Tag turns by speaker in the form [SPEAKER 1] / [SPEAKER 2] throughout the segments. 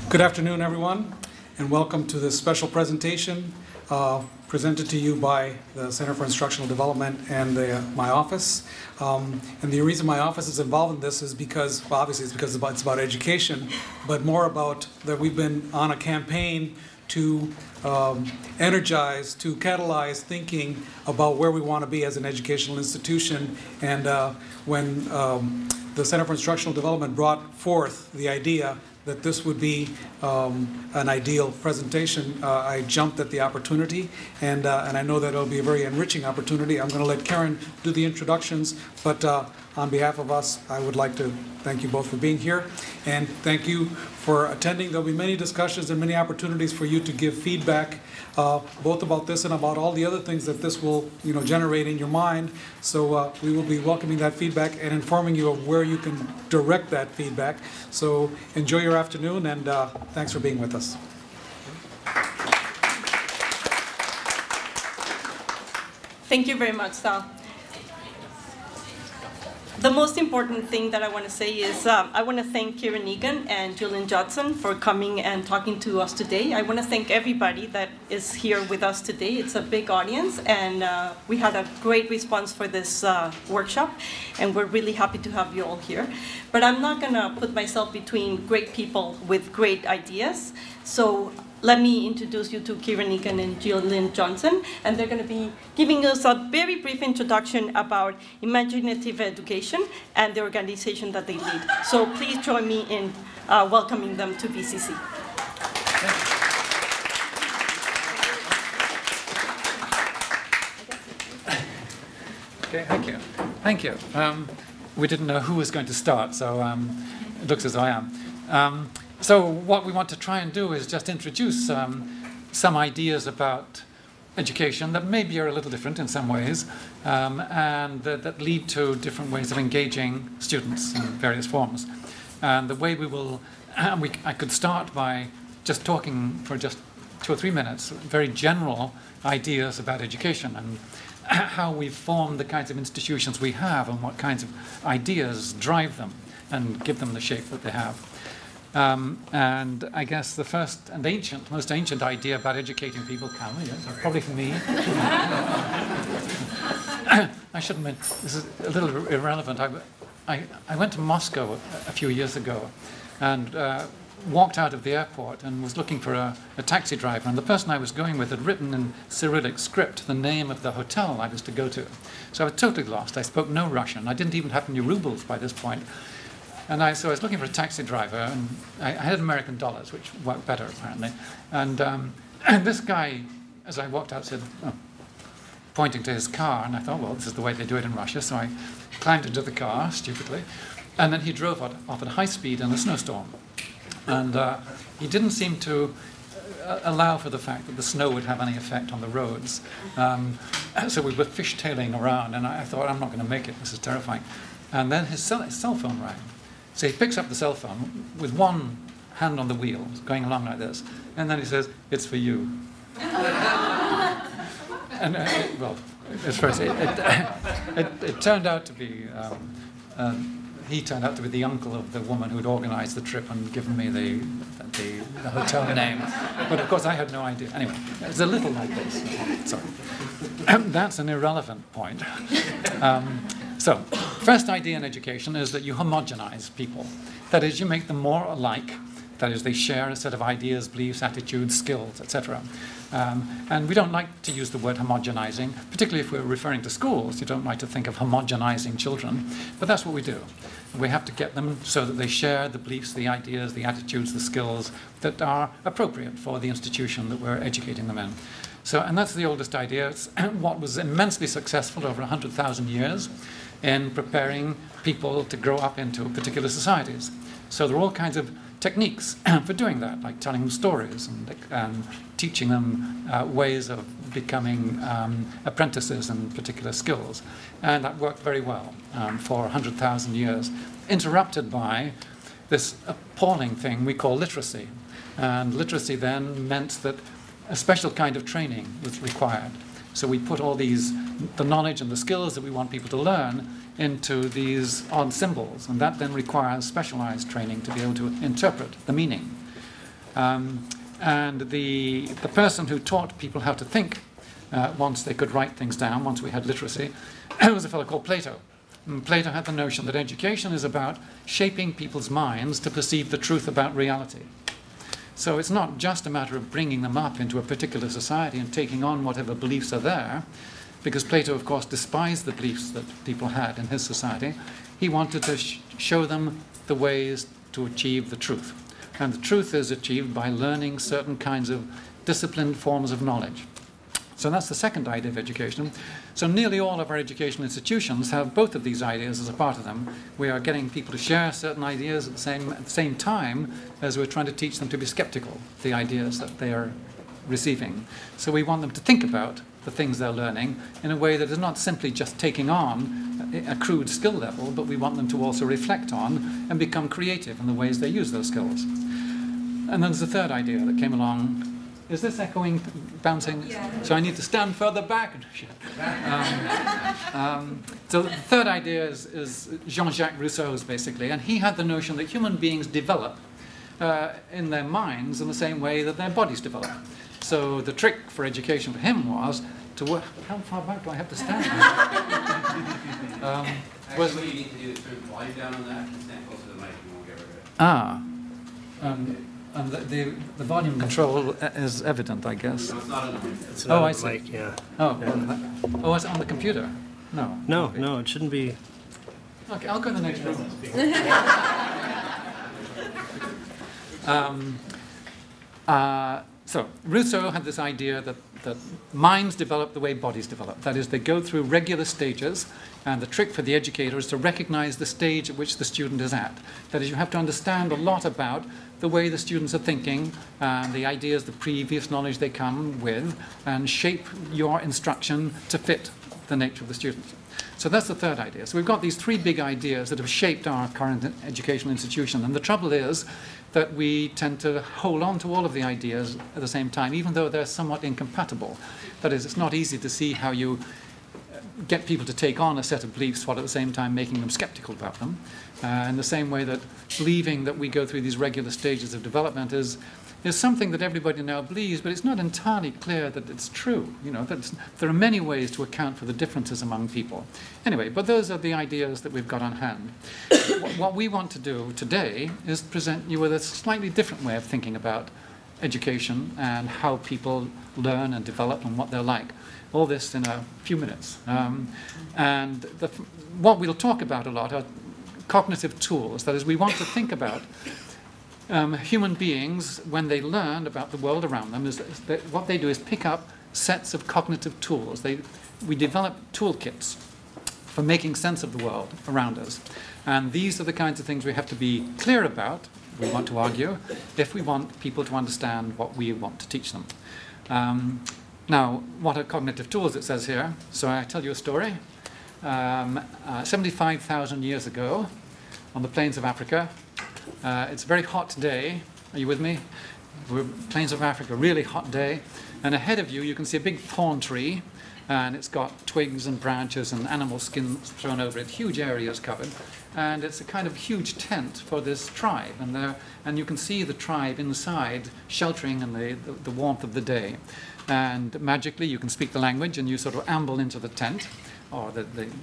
[SPEAKER 1] Good afternoon, everyone, and welcome to this special presentation presented to you by the Center for Instructional Development and my office. And the reason my office is involved in this is because, well, obviously it's because it's about education, but more about that we've been on a campaign to energize, to catalyze thinking about where we want to be as an educational institution. And when the Center for Instructional Development brought forth the idea that this would be an ideal presentation, I jumped at the opportunity, and I know that it'll be a very enriching opportunity. I'm going to let Kieran do the introductions, but on behalf of us, I would like to thank you both for being here, and thank you for attending. There'll be many discussions and many opportunities for you to give feedback, both about this and about all the other things that this will, generate in your mind. So we will be welcoming that feedback and informing you of where you can direct that feedback. So enjoy your afternoon, and thanks for being with us.
[SPEAKER 2] Thank you very much, Sal. The most important thing that I want to say is I want to thank Kieran Egan and Gillian Judson for coming and talking to us today. I want to thank everybody that is here with us today. It's a big audience, and we had a great response for this workshop, and we're really happy to have you all here. But I'm not going to put myself between great people with great ideas. So let me introduce you to Kieran Egan and Gillian Judson, and they're going to be giving us a very brief introduction about Imaginative Education and the organization that they lead. So please join me in welcoming them to VCC.
[SPEAKER 3] Okay, thank you. We didn't know who was going to start, so it looks as though I am. So what we want to try and do is just introduce some ideas about education that maybe are a little different in some ways, and that lead to different ways of engaging students in various forms. And the way we will, I could start by just talking for just 2 or 3 minutes, very general ideas about education and how we've formed the kinds of institutions we have and what kinds of ideas drive them and give them the shape that they have. And I guess the first and most ancient idea about educating people, probably for me. I shouldn't admit, this is a little irrelevant. I went to Moscow a few years ago and walked out of the airport and was looking for a taxi driver. And the person I was going with had written in Cyrillic script the name of the hotel I was to go to. So I was totally lost. I spoke no Russian. I didn't even have any rubles by this point. And so I was looking for a taxi driver, and I had American dollars, which worked better, apparently. And this guy, as I walked out, said, pointing to his car, and I thought, well, this is the way they do it in Russia. So I climbed into the car, stupidly, and then he drove off at high speed in a snowstorm. And he didn't seem to allow for the fact that the snow would have any effect on the roads. So we were fishtailing around, and I thought, I'm not going to make it. This is terrifying. And then his cell phone rang. So he picks up the cell phone with one hand on the wheel, going along like this, and then he says, "It's for you." And well, as far as it turned out to be, he turned out to be the uncle of the woman who'd organised the trip and given me the hotel name. But of course, I had no idea. Anyway, it's a little like this. Sorry, that's an irrelevant point. So, first idea in education is that you homogenize people. That is, you make them more alike. That is, they share a set of ideas, beliefs, attitudes, skills, etc. And we don't like to use the word homogenizing, particularly if we're referring to schools. You don't like to think of homogenizing children, but that's what we do. We have to get them so that they share the beliefs, the ideas, the attitudes, the skills that are appropriate for the institution that we're educating them in. So, and that's the oldest idea. It's what was immensely successful over 100,000 years in preparing people to grow up into particular societies. So there are all kinds of techniques for doing that, like telling them stories and teaching them ways of becoming apprentices in particular skills. And that worked very well for 100,000 years, interrupted by this appalling thing we call literacy. And literacy then meant that a special kind of training was required. So we put all these, the knowledge and the skills that we want people to learn into these odd symbols, and that then requires specialized training to be able to interpret the meaning. And the person who taught people how to think once they could write things down, once we had literacy, was a fellow called Plato. And Plato had the notion that education is about shaping people's minds to perceive the truth about reality. So it's not just a matter of bringing them up into a particular society and taking on whatever beliefs are there, because Plato, of course, despised the beliefs that people had in his society. He wanted to show them the ways to achieve the truth. And the truth is achieved by learning certain kinds of disciplined forms of knowledge. So that's the second idea of education. So nearly all of our educational institutions have both of these ideas as a part of them. We are getting people to share certain ideas at the same time as we're trying to teach them to be skeptical of the ideas that they are receiving. So we want them to think about the things they're learning in a way that is not simply just taking on a crude skill level, but we want them to also reflect on and become creative in the ways they use those skills. And then there's a third idea that came along. Is this echoing, bouncing? Yeah. So I need to stand further back. So the third idea is Jean-Jacques Rousseau's, basically, and he had the notion that human beings develop in their minds in the same way that their bodies develop. So the trick for education for him was to work. How far back do I have to stand?
[SPEAKER 4] What you need to do is turn the volume down on that and stand close to the mic and we'll get rid of it.
[SPEAKER 3] And the volume control is evident, I guess.
[SPEAKER 4] No, it's not on the mic.
[SPEAKER 5] It's not
[SPEAKER 3] I
[SPEAKER 5] on
[SPEAKER 3] see.
[SPEAKER 5] the mic, yeah.
[SPEAKER 3] Oh, it's on the computer? No.
[SPEAKER 5] No, it shouldn't be.
[SPEAKER 3] Okay, I'll go in the next room. So Rousseau had this idea that minds develop the way bodies develop. That is, they go through regular stages, and the trick for the educator is to recognize the stage at which the student is at. That is, you have to understand a lot about the way the students are thinking, the ideas, the previous knowledge they come with, and shape your instruction to fit the nature of the student. So that's the third idea. So we've got these three big ideas that have shaped our current educational institution, and the trouble is that we tend to hold on to all of the ideas at the same time, even though they're somewhat incompatible. That is, it's not easy to see how you get people to take on a set of beliefs while at the same time making them skeptical about them. In the same way that believing that we go through these regular stages of development is something that everybody now believes, but it's not entirely clear that it's true. You know, there are many ways to account for the differences among people. Anyway, but those are the ideas that we've got on hand. What we want to do today is present you with a slightly different way of thinking about education and how people learn and develop and what they're like. All this in a few minutes. And what we'll talk about a lot are cognitive tools. That is, we want to think about human beings, when they learn about the world around them, is that what they do is pick up sets of cognitive tools. We develop toolkits for making sense of the world around us. And these are the kinds of things we have to be clear about, we want to argue, if we want people to understand what we want to teach them. Now, what are cognitive tools, it says here? So I tell you a story. 75,000 years ago, on the plains of Africa, it's a very hot day. Are you with me? Plains of Africa, really hot day. And ahead of you, you can see a big thorn tree, and it's got twigs and branches and animal skins thrown over it, huge areas covered. And it's a kind of huge tent for this tribe. And you can see the tribe inside, sheltering in the warmth of the day. And magically, you can speak the language, and you sort of amble into the tent, or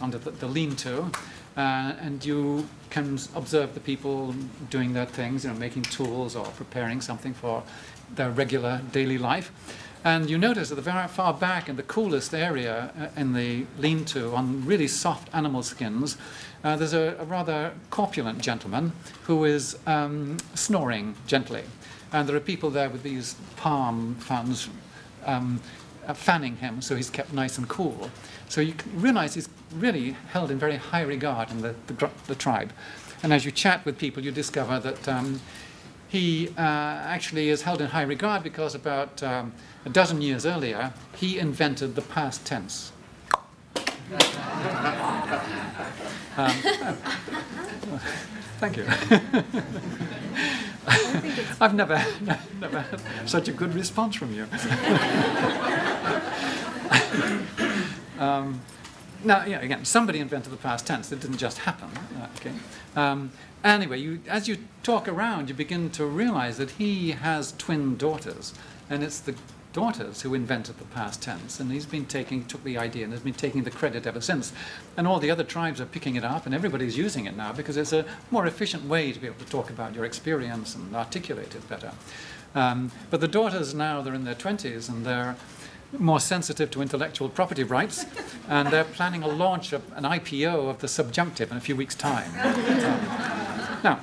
[SPEAKER 3] under the lean-to, and you can observe the people doing their things, making tools or preparing something for their regular daily life. And you notice at the very far back in the coolest area in the lean-to, on really soft animal skins, there's a rather corpulent gentleman who is snoring gently. And there are people there with these palm fans fanning him, so he's kept nice and cool. So you can realize he's really held in very high regard in the tribe. And as you chat with people, you discover that he actually is held in high regard because about a dozen years earlier, he invented the past tense. Thank you. I've never had such a good response from you. Now, yeah, again, somebody invented the past tense. It didn't just happen. Okay. Anyway, as you talk around, you begin to realize that he has twin daughters, and it's the daughters who invented the past tense, and took the idea and has been taking the credit ever since. And all the other tribes are picking it up, and everybody's using it now because it's a more efficient way to be able to talk about your experience and articulate it better. But the daughters now, they're in their 20s, and they're more sensitive to intellectual property rights, and they're planning a launch of an IPO of the subjunctive in a few weeks' time. Now,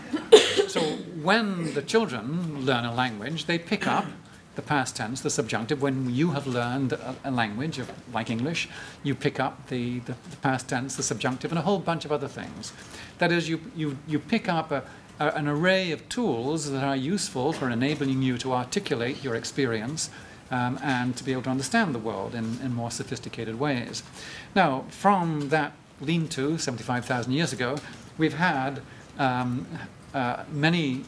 [SPEAKER 3] so when the children learn a language, they pick up the past tense, the subjunctive. When you have learned a language, like English, you pick up the past tense, the subjunctive, and a whole bunch of other things. That is, you pick up an array of tools that are useful for enabling you to articulate your experience and to be able to understand the world in more sophisticated ways. Now, from that lean-to 75,000 years ago, we've had many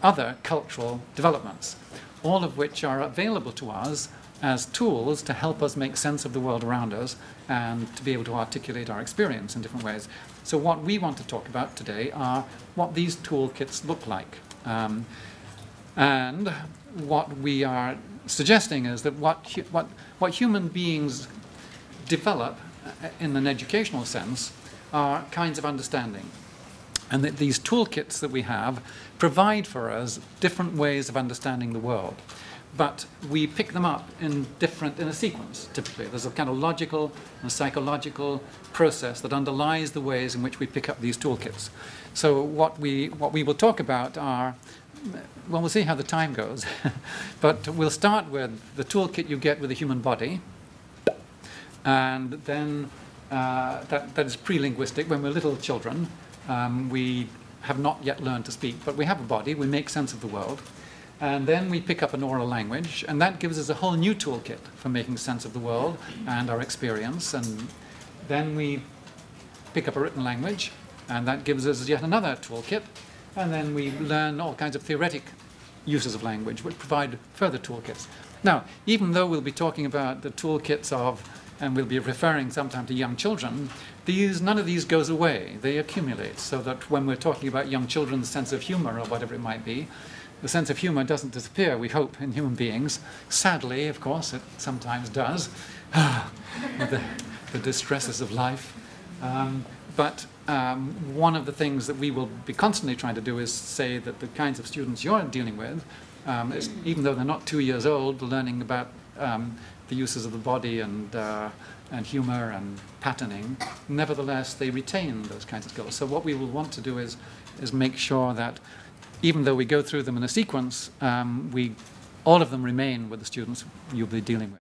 [SPEAKER 3] other cultural developments, all of which are available to us as tools to help us make sense of the world around us and to be able to articulate our experience in different ways. So what we want to talk about today are what these toolkits look like. And what we are suggesting is that what human beings develop in an educational sense are kinds of understanding. And that these toolkits that we have provide for us different ways of understanding the world. But we pick them up in a sequence, typically. There's a kind of logical and psychological process that underlies the ways in which we pick up these toolkits. So what we will talk about are, well, we'll see how the time goes. But we'll start with the toolkit you get with the human body. And then that is pre-linguistic. When we're little children, we have not yet learned to speak, but we have a body, we make sense of the world. And then we pick up an oral language, and that gives us a whole new toolkit for making sense of the world and our experience. And then we pick up a written language, and that gives us yet another toolkit. And then we learn all kinds of theoretic uses of language, which provide further toolkits. Now, even though we'll be talking about the toolkits of, and we'll be referring sometime to young children, none of these goes away. They accumulate, so that when we're talking about young children's sense of humor or whatever it might be, the sense of humor doesn't disappear, we hope, in human beings. Sadly, of course, it sometimes does, with the distresses of life. But one of the things that we will be constantly trying to do is say that the kinds of students you're dealing with, even though they're not 2 years old, learning about the uses of the body and humor and patterning, nevertheless, they retain those kinds of skills. So what we will want to do is make sure that even though we go through them in a sequence, all of them remain with the students you'll be dealing with.